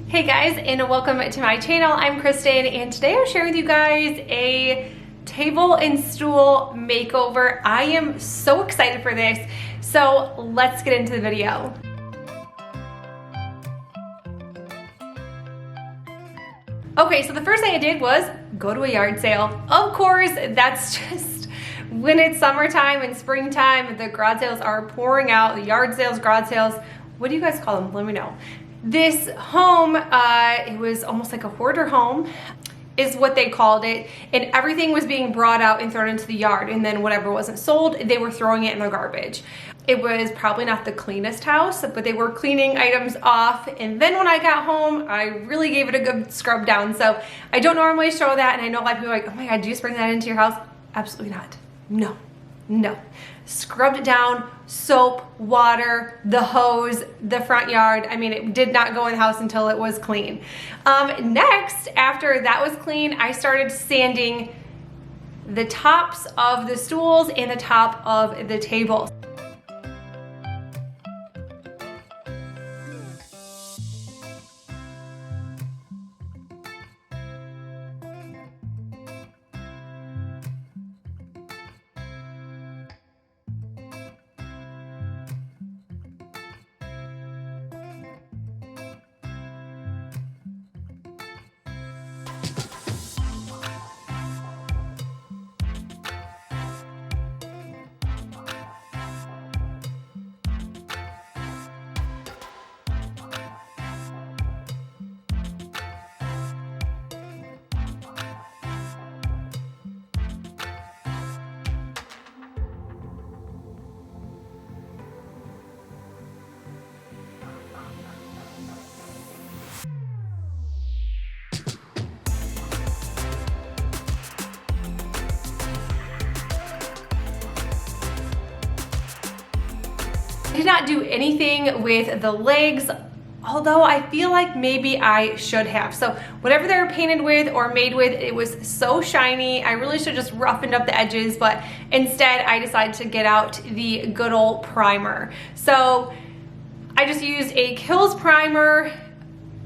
Hey guys, and welcome to my channel. I'm Kristen, and today I'm sharing with you guys a table and stool makeover. I am so excited for this, so let's get into the video. Okay, so the first thing I did was go to a yard sale. Of course, that's just when it's summertime and springtime, the garage sales are pouring out, the yard sales, garage sales. What do you guys call them? Let me know. This home, it was almost like a hoarder home, is what they called it, and everything was being brought out and thrown into the yard, and then whatever wasn't sold, they were throwing it in the garbage. It was probably not the cleanest house, but they were cleaning items off, and then when I got home, I really gave it a good scrub down. So I don't normally show that, and I know a lot of people are like, oh my god, do you just bring that into your house? Absolutely not. No. Scrubbed it down, soap, water, the hose, the front yard. I mean, it did not go in the house until it was clean. Next, after that was clean, I started sanding the tops of the stools and the top of the table. I did not do anything with the legs, although I feel like maybe I should have. So whatever they were painted with or made with, it was so shiny. I really should have just roughened up the edges, but instead I decided to get out the good old primer. So I just used a Kills primer,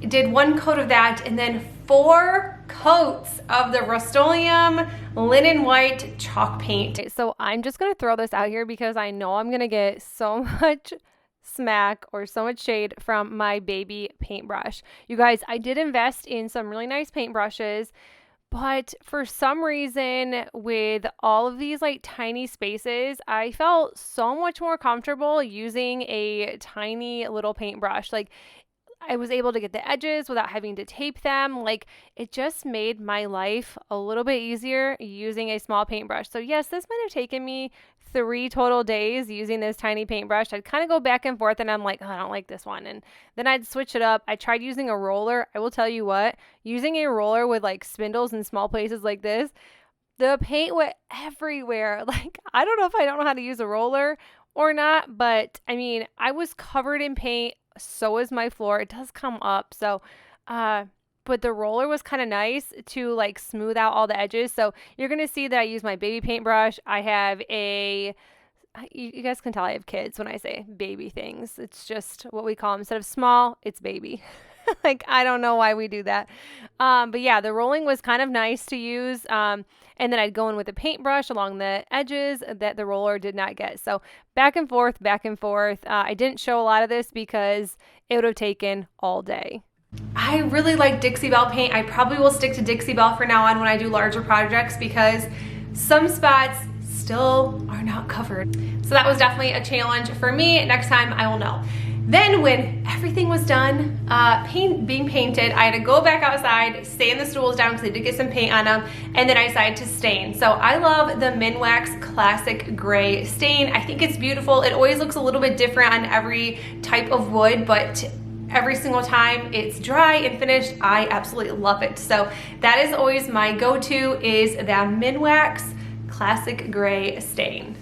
did one coat of that, and then 4 coats of the Rust-Oleum linen white chalk paint. So I'm just gonna throw this out here because I know I'm gonna get so much smack or so much shade from my baby paintbrush. You guys, I did invest in some really nice paintbrushes, but for some reason with all of these like tiny spaces, I felt so much more comfortable using a tiny little paintbrush. Like, I was able to get the edges without having to tape them. Like, it just made my life a little bit easier using a small paintbrush. So yes, this might have taken me 3 total days using this tiny paintbrush. I'd kind of go back and forth and I'm like, oh, I don't like this one. And then I'd switch it up. I tried using a roller. I will tell you what, using a roller with like spindles in small places like this, the paint went everywhere. Like, I don't know if I don't know how to use a roller or not, but I mean, I was covered in paint. So is my floor. It does come up. So, but the roller was kind of nice to like smooth out all the edges. So you're going to see that I use my baby paintbrush. I have you guys can tell I have kids when I say baby things. It's just what we call them. Instead of small, it's baby. Like, I don't know why we do that. But yeah, the rolling was kind of nice to use. And then I'd go in with a paintbrush along the edges that the roller did not get. So back and forth. I didn't show a lot of this because it would have taken all day. I really like Dixie Belle paint. I probably will stick to Dixie Belle from now on when I do larger projects because some spots still are not covered. So that was definitely a challenge for me. Next time I will know. Then when everything was done, being painted, I had to go back outside, sand the stools down because they did get some paint on them, and then I decided to stain. So I love the Minwax Classic Gray stain. I think it's beautiful. It always looks a little bit different on every type of wood, but every single time it's dry and finished, I absolutely love it. So that is always my go-to, is that Minwax Classic Gray stain.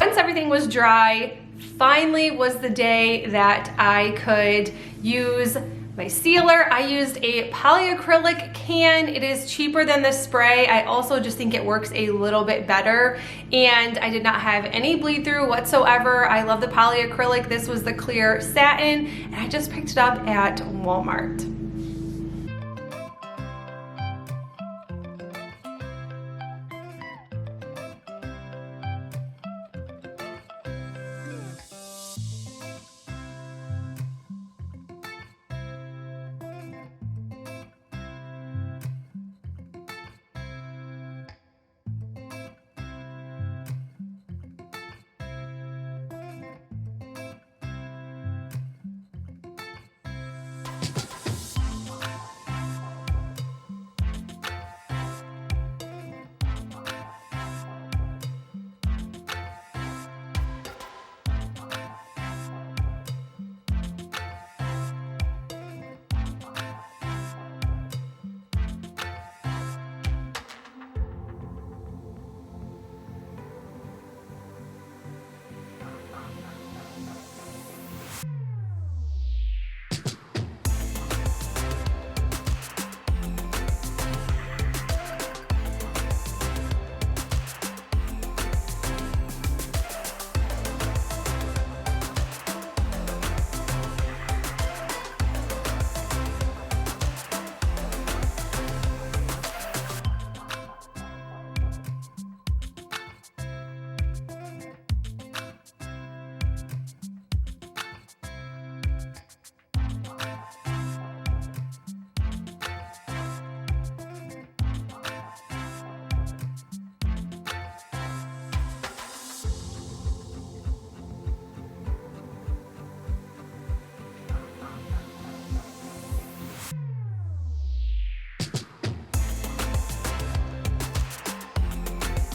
once everything was dry, finally was the day that I could use my sealer. I used a polyacrylic can. It is cheaper than the spray. I also just think it works a little bit better, and I did not have any bleed through whatsoever. I love the polyacrylic. This was the clear satin, and I just picked it up at Walmart.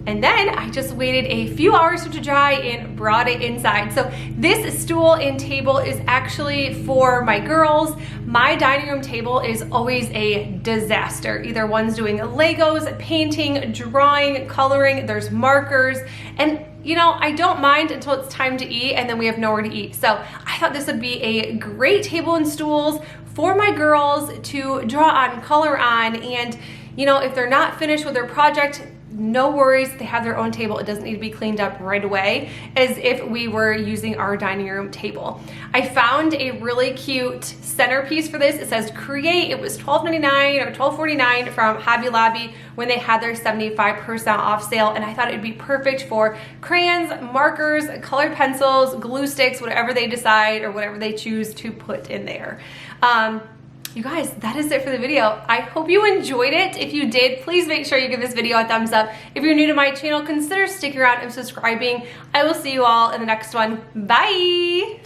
And then I just waited a few hours for it to dry and brought it inside. So this stool and table is actually for my girls. My dining room table is always a disaster. Either one's doing Legos, painting, drawing, coloring, there's markers, and you know, I don't mind until it's time to eat and then we have nowhere to eat. So I thought this would be a great table and stools for my girls to draw on, color on, and you know, if they're not finished with their project, no worries, they have their own table. It doesn't need to be cleaned up right away as if we were using our dining room table. I found a really cute centerpiece for this. It says create. It was $12.99 or $12.49 from Hobby Lobby when they had their 75% off sale, and I thought it would be perfect for crayons, markers, colored pencils, glue sticks, whatever they decide or whatever they choose to put in there. You guys, that is it for the video. I hope you enjoyed it. If you did, please make sure you give this video a thumbs up. If you're new to my channel, consider sticking around and subscribing. I will see you all in the next one. Bye!